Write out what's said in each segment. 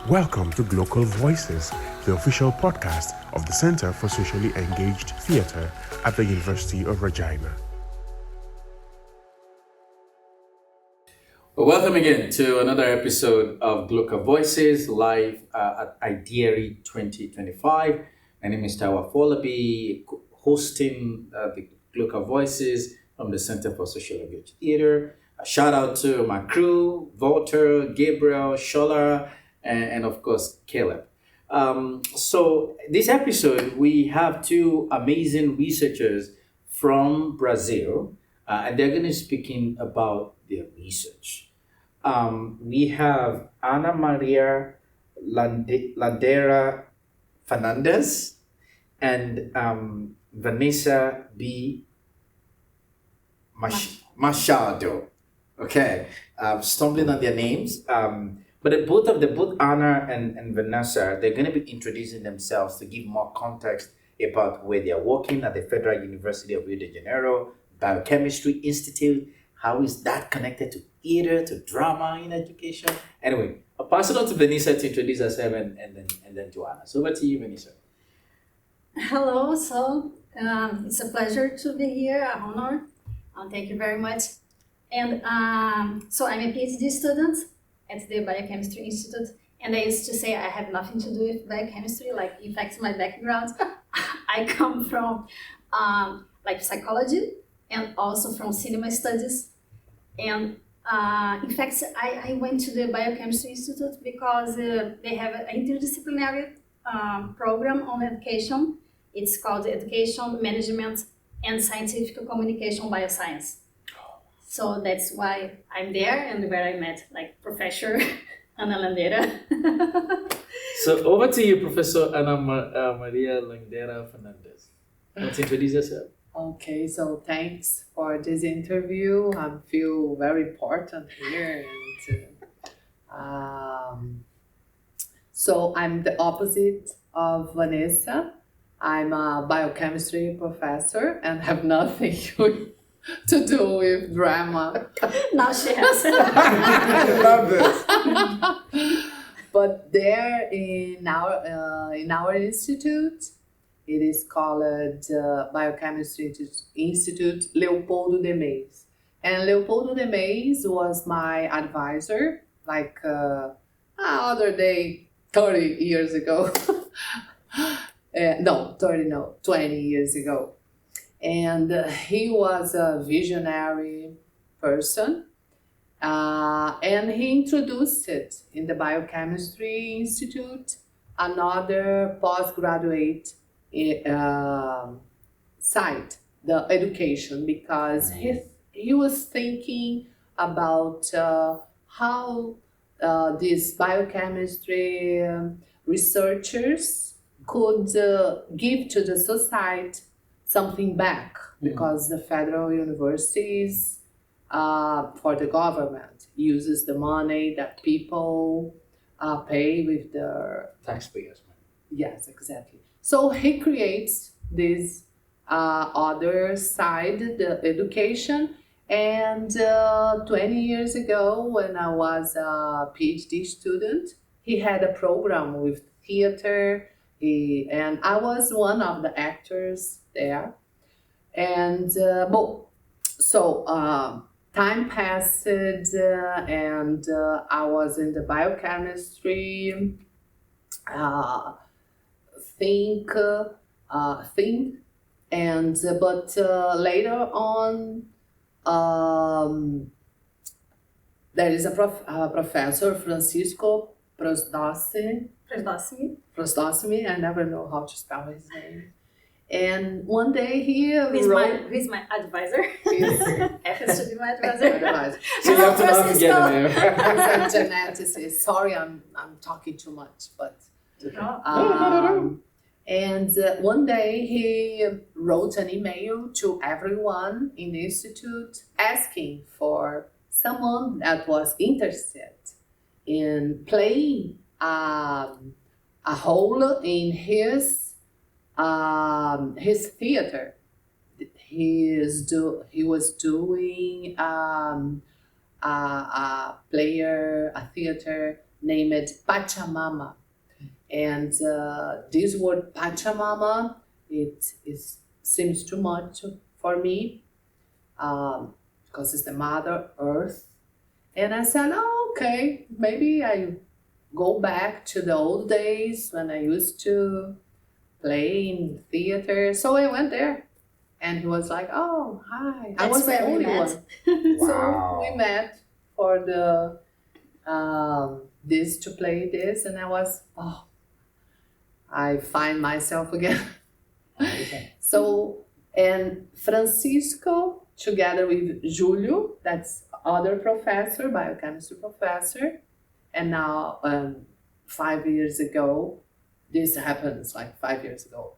Welcome to Glocal Voices, the official podcast of the Center for Socially Engaged Theatre at the University of Regina. Well, welcome again to another episode of Glocal Voices live at IDIERI 2025. My name is Taiwo Afolabi, hosting the Glocal Voices from the Center for Socially Engaged Theatre. A shout out to my crew, Walter, Gabriel, Shola, and of course, Caleb. So this episode, we have two amazing researchers from Brazil, and they're going to be speaking about their research. We have Ana Maria Landeira Fernandez and Wanessa B. Machado. Okay, stumbling on their names. But both Anna and Wanessa, they're going to be introducing themselves to give more context about where they're working at the Federal University of Rio de Janeiro, Biochemistry Institute. How is that connected to theater, to drama in education? Anyway, I'll pass it on to Wanessa to introduce herself and then to Anna. So over to you, Wanessa. Hello, so it's a pleasure to be here, an honor. Thank you very much. And so I'm a PhD student at the Biochemistry Institute, and I used to say I have nothing to do with biochemistry. Like, in fact, my background, I come from like psychology and also from cinema studies. And in fact, I went to the Biochemistry Institute because they have an interdisciplinary program on education. It's called Education, Management, and Scientific Communication Bioscience. So that's why I'm there and where I met like Professor Ana Landeira. So over to you, Professor Ana Maria Landeira Fernandez. Want to introduce yourself? Okay, so thanks for this interview. I feel very important here. And so I'm the opposite of Wanessa. I'm a biochemistry professor and have nothing to do with drama. Now she has. I love this. But there in our institute, it is called Biochemistry Institute Leopoldo de Meis. And Leopoldo de Meis was my advisor, like other day, 30 years ago. 20 years ago. And he was a visionary person, and he introduced it in the Biochemistry Institute, another postgraduate site, the education, because he was thinking about how these biochemistry researchers could give to the society something back, because the federal universities for the government uses the money that people pay with their Taxpayers. Yes, exactly. So he creates this other side, the education. And 20 years ago, when I was a PhD student, he had a program with theater, and I was one of the actors there. And time passed, and I was in the biochemistry thing, and but later on, there is a professor, Francisco Prosdossi. I never know how to spell his name. And one day he He's my advisor. Happens to be my advisor. So you have to not forget the name. He's a geneticist. Sorry, I'm talking too much, but and one day he wrote an email to everyone in the institute asking for someone that was interested in playing a role in his theater. He was doing a player, a theater named Pachamama. And this word Pachamama, it seems too much for me because it's the Mother Earth. And I said, oh, okay, maybe I go back to the old days when I used to play in theater. So I went there. And he was like, oh, hi. I was the only one. So we met for the to play this, and I find myself again. So, and Francisco, together with Julio, that's other professor, biochemistry professor, and now 5 years ago, this happens like 5 years ago.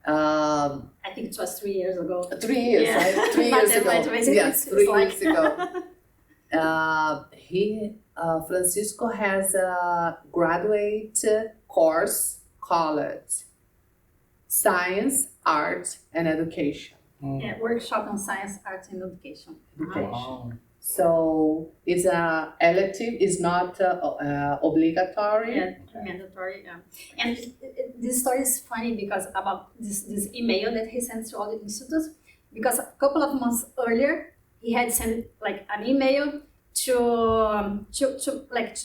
I think it was 3 years ago. 3 years, Yeah. right? 3 years ago. Yes, 3 years ago. Francisco has a graduate course called Science, Art, and Education. Yeah, workshop on science, art, and education. Wow. So it's a elective, it's not obligatory. Yeah, mandatory. Yeah. And this story is funny because about this email that he sent to all the institutes, because a couple of months earlier he had sent like an email to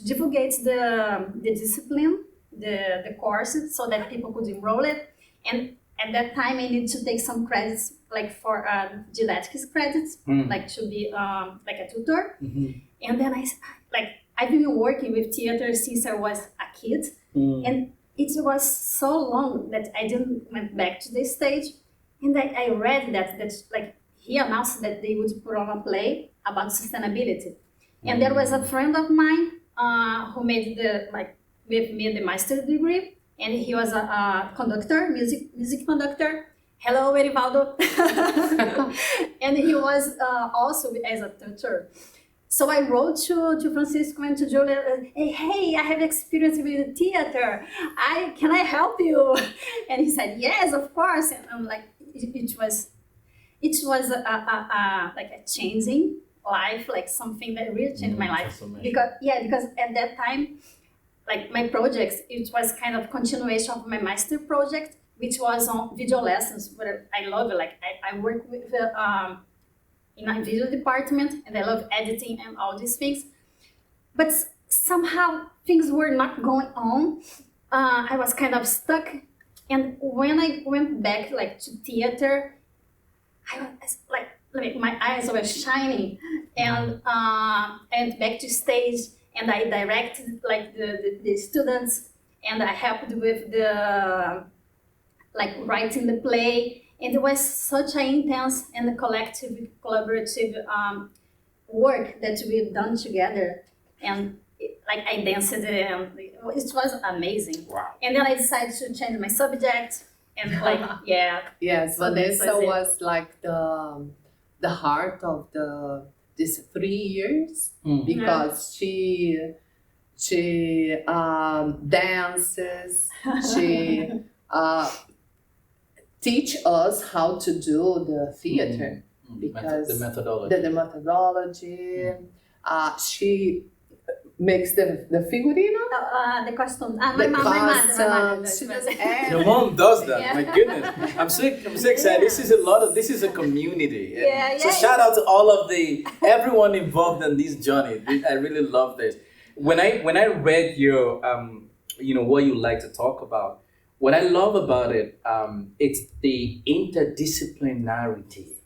divulgate the discipline, the courses, so that people could enroll it. And at that time I needed to take some credits, like for didactics credits, like to be like a tutor. And then I've been working with theater since I was a kid, and it was so long that I didn't went back to the stage. And I read that like he announced that they would put on a play about sustainability. And there was a friend of mine who made with me the master's degree, and he was a conductor, music conductor. Hello, Erivaldo. And he was also as a tutor. So I wrote to Francisco and to Julia, hey, I have experience with theater. Can I help you? And he said, yes, of course. And I'm like, it was like a changing life, like something that really changed my life. Because at that time, like my projects, it was kind of continuation of my master project, which was on video lessons. But I love it. Like I work with in a video department, and I love editing and all these things. But somehow things were not going on. I was kind of stuck. And when I went back like to theater, I was like my eyes were shining, and back to stage, and I directed like the students, and I helped with the like writing the play, and it was such an intense and collective, collaborative work that we've done together, and I danced, and it was amazing. Wow. And then I decided to change my subject, and Yes, so Vanessa was like the heart of these 3 years, because she dances, she teach us how to do the theater, because the methodology. The methodology. She makes the figurino. The costume. My mom. Your mom does that. Yeah. My goodness, I'm so excited. This is a community. So Yeah. shout out to all of everyone involved in this journey. I really love this. When I read your what you like to talk about, what I love about it, it's the interdisciplinarity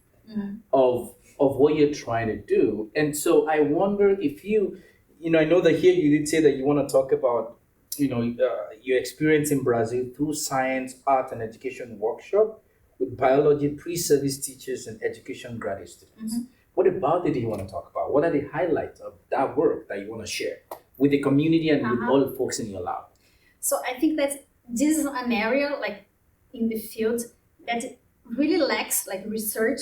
of what you're trying to do. And so I wonder if I know that here you did say that you want to talk about, your experience in Brazil through science, art, and education workshop with biology pre-service teachers and education graduate students. What about it do you want to talk about? What are the highlights of that work that you want to share with the community and with all the folks in your lab? So I think that this is an area like in the field that really lacks like research,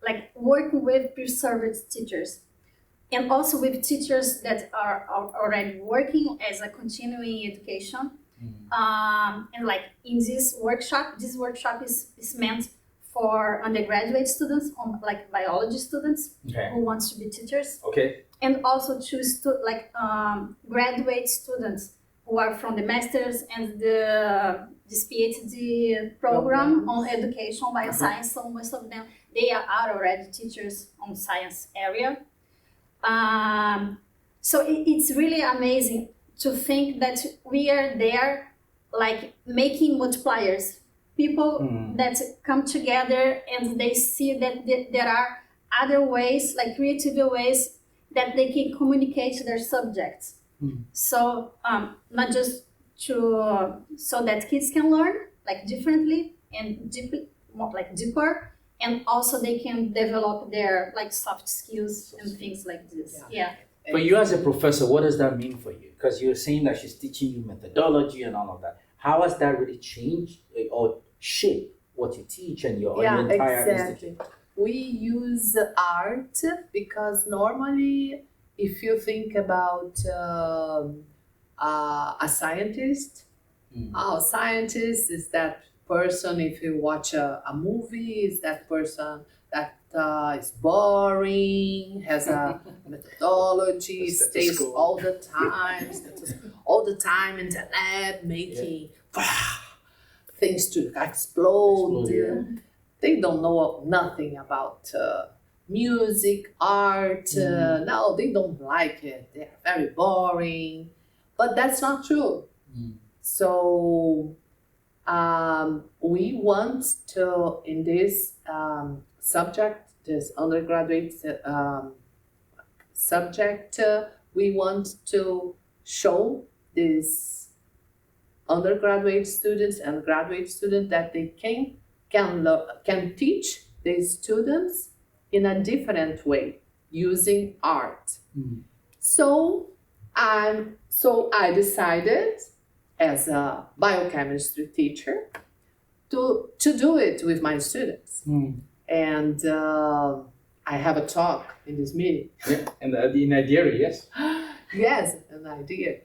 like working with pre-service teachers. And also with teachers that are already working as a continuing education. And like in this workshop is meant for undergraduate students, like biology students Okay. who want to be teachers, Okay. and also to graduate students who are from the masters and this PhD program on education bioscience. So most of them, they are already teachers on science area. So it's really amazing to think that we are there, like making multipliers, people that come together and they see that there are other ways, like creative ways that they can communicate their subjects. So not just so that kids can learn like differently and deeper, and also they can develop their like soft skills and things like this. Yeah. For you as a professor, what does that mean for you? Because you're saying that she's teaching you methodology and all of that. How has that really changed or shaped what you teach and your entire institute? We use art because normally, if you think about a scientist, scientist is that person. If you watch a movie, is that person that is boring, has a methodology, stays all the time in the lab making things to explode. They don't know nothing about music, art. No, they don't like it. They're very boring. But that's not true. So we want to, in this subject, this undergraduate subject, we want to show these undergraduate students and graduate students that they can teach these students in a different way using art. So I decided as a biochemistry teacher to do it with my students. And I have a talk in this meeting. And in IDIERI, yes? Yes, an idea.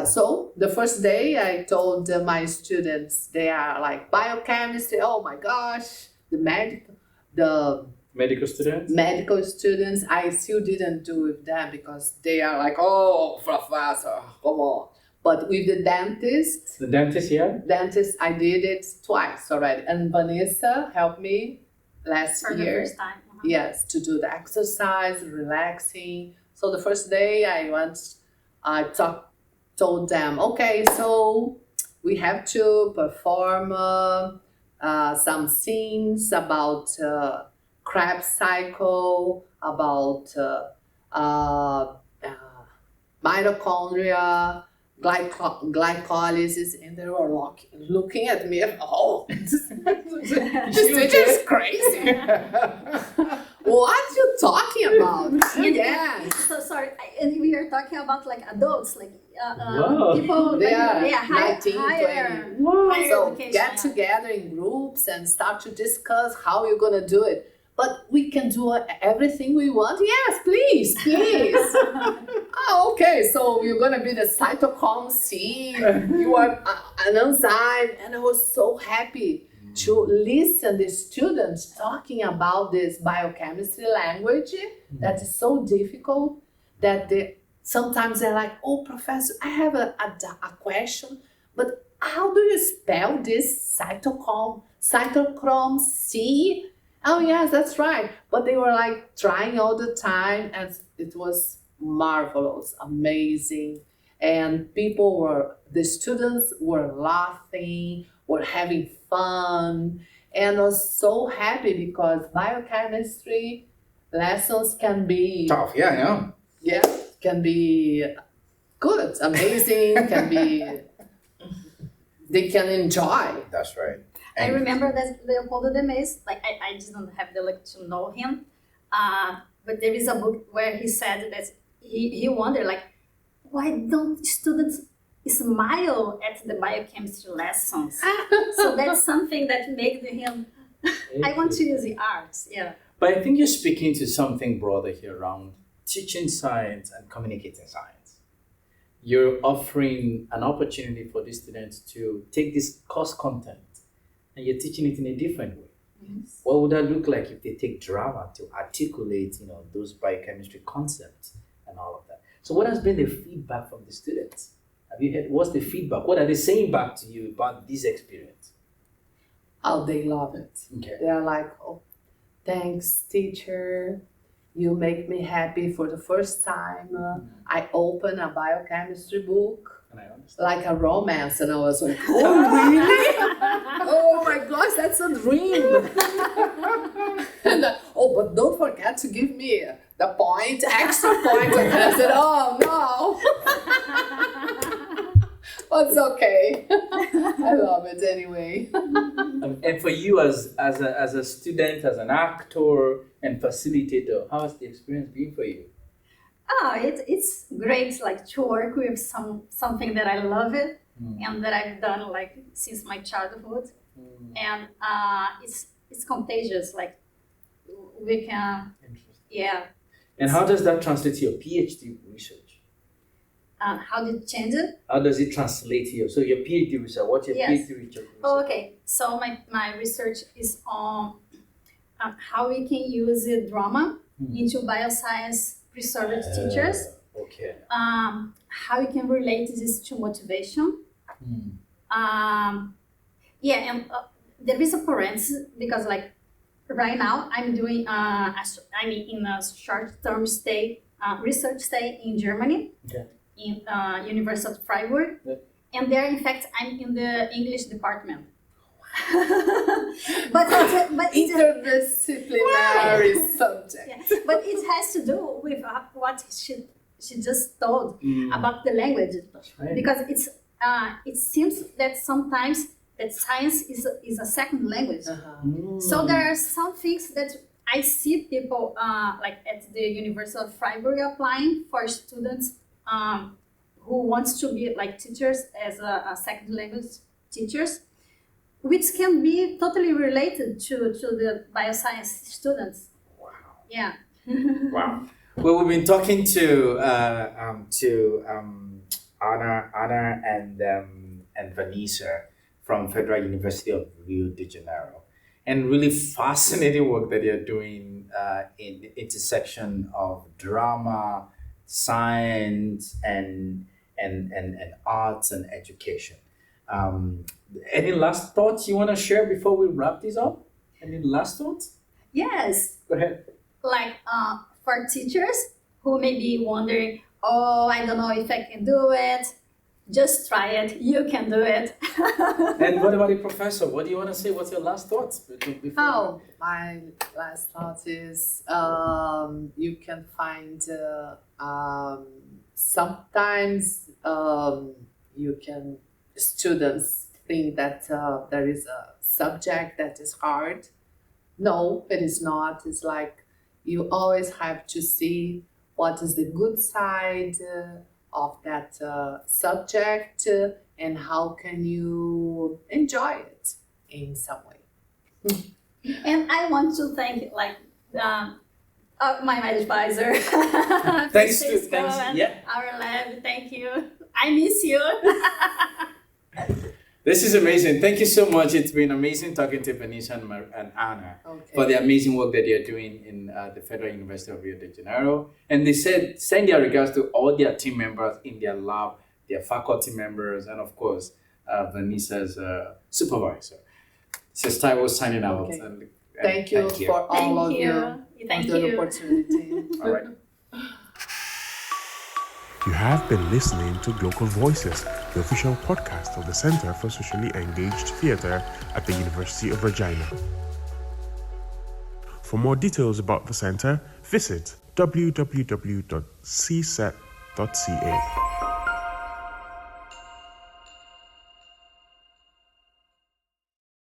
So the first day I told my students, they are like biochemistry, oh my gosh, the medical students? Medical students, I still didn't do with them because they are like, oh, professor, come on. But with the dentist. The dentist, yeah? Dentist, I did it twice already. And Wanessa helped me last For year. the first time. Yes, to do the exercise, relaxing. So the first day I told them, okay, so we have to perform some scenes about Krebs cycle, about mitochondria, glycolysis, and they were looking at me, oh, this teacher is crazy. What are you talking about? Yes. So sorry, and we are talking about like adults, like Wow. people, They like, are higher 19, 20. higher So education. get together in groups and start to discuss how you're gonna do it. But we can do everything we want. Yes, please. Okay, so you're gonna be the cytochrome C. You are an enzyme, and I was so happy to listen the students talking about this biochemistry language that is so difficult that sometimes they're like, oh, professor, I have a question, but how do you spell this cytochrome C? Oh, yes, that's right. But they were like trying all the time, and it was marvelous, amazing. And the students were laughing, were having fun, and I was so happy because biochemistry lessons can be Tough, yeah. can be good, amazing, they can enjoy. That's right. I remember that Leopoldo de Mes, like I didn't have the luck to know him, but there is a book where he said that he wondered, like, why don't students smile at the biochemistry lessons? So that's something that made him, I want to use the arts, yeah. But I think you're speaking to something broader here around teaching science and communicating science. You're offering an opportunity for the students to take this course content and you're teaching it in a different way. Yes. What would that look like if they take drama to articulate, those biochemistry concepts and all of that? So what has been the feedback from the students? Have you heard, what's the feedback? What are they saying back to you about this experience? Oh, they love it. Okay. They're like, oh, thanks, teacher. You make me happy for the first time. I open a biochemistry book, And I understand. like a romance, and I was like, oh, really? Oh my gosh, that's a dream. And but don't forget to give me the extra point. And I said, oh no. But it's okay. I love it anyway. And for you as a student, as an actor and facilitator, how has the experience been for you? Oh, it's great, like to work with something that I love it and that I've done like since my childhood, and it's contagious. Like we can, yeah. And how does that translate to your PhD research? How did it change it? How does it translate to you? So your PhD research, what's your Yes. PhD research? Oh, okay. So my research is on how we can use drama into bioscience preserved teachers. Okay. How we can relate this to motivation. Yeah, and there is a parenthesis because like right now I'm doing I'm in a short-term research stay in Germany. Okay. In University of Freiburg, and there, in fact, I'm in the English department. but Interdisciplinary subject. yeah, but it has to do with what she just told about the language, Right. because it seems that sometimes that science is a second language. So there are some things that I see people like at the University of Freiburg applying for students who wants to be like teachers as a second language teachers, which can be totally related to the bioscience students. Wow. Yeah. Wow. Well, we've been talking to Anna and Wanessa from Federal University of Rio de Janeiro, and really fascinating work that you're doing in the intersection of drama, science, and arts and education. Any last thoughts you want to share before we wrap this up? Any last thoughts? Yes. Go ahead. Like for teachers who may be wondering, oh, I don't know if I can do it. Just try it. You can do it. And what about the professor? What do you want to say? What's your last thoughts? Oh, my last thought is you can find sometimes students think that there is a subject that is hard. No, it is not. It's like you always have to see what is the good side of that subject and how can you enjoy it in some way. And I want to thank my advisor. Thanks. Francisco, and Yeah. our lab. Thank you. I miss you. This is amazing. Thank you so much. It's been amazing talking to Wanessa and Anna for the amazing work that you're doing in the Federal University of Rio de Janeiro. And they said send their regards to all their team members in their lab, their faculty members, and of course, Wanessa's supervisor. This is Taiwo signing out. Okay. And Thank you for all of you Thank for the you. opportunity. All right. You have been listening to Glocal Voices, the official podcast of the Center for Socially Engaged Theatre at the University of Regina. For more details about the center, visit www.cset.ca.